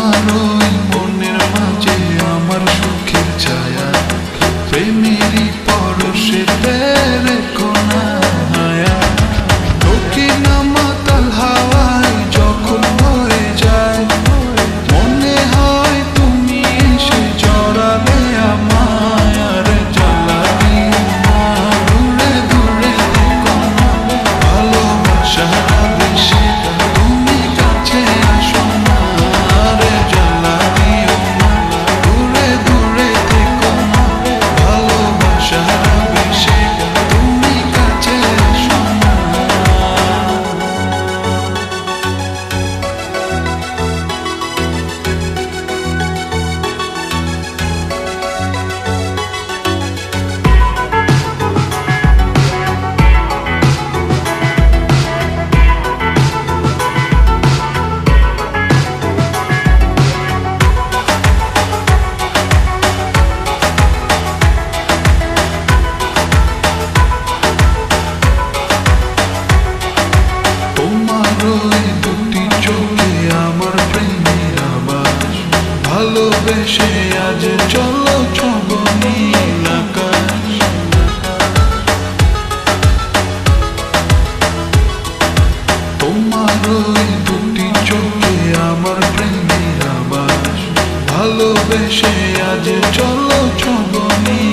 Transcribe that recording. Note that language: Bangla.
তোমার ওই মনের মাঝে আমার সুখের ছায়া, প্রেমেরই পরশেতে রেখো না হায়া। দক্ষিণ মাতাল হাওয়ায় যখন বয়ে যায়, মনে হয় তুমি এসে জড়ালে আমায়। আর জ্বালা দিও না, দূরে দূরে থেকো না, ভালোবাসা বেশি তুমি কাছে আসো না। আর জ্বালা দিও না, দূরে দূরে থেকো না, ভালোবাসা বেশি তুমি কাছে আসো না। তোমার ওই দুটি চোখে আমার প্রেমের আবাস, ভালোবেসে আজ চলো ছব নীল আকাশ। তোমার ওই দুটি চোখে আমার প্রেমের আবাস, ভালোবেসে আজ চলো ছব নীল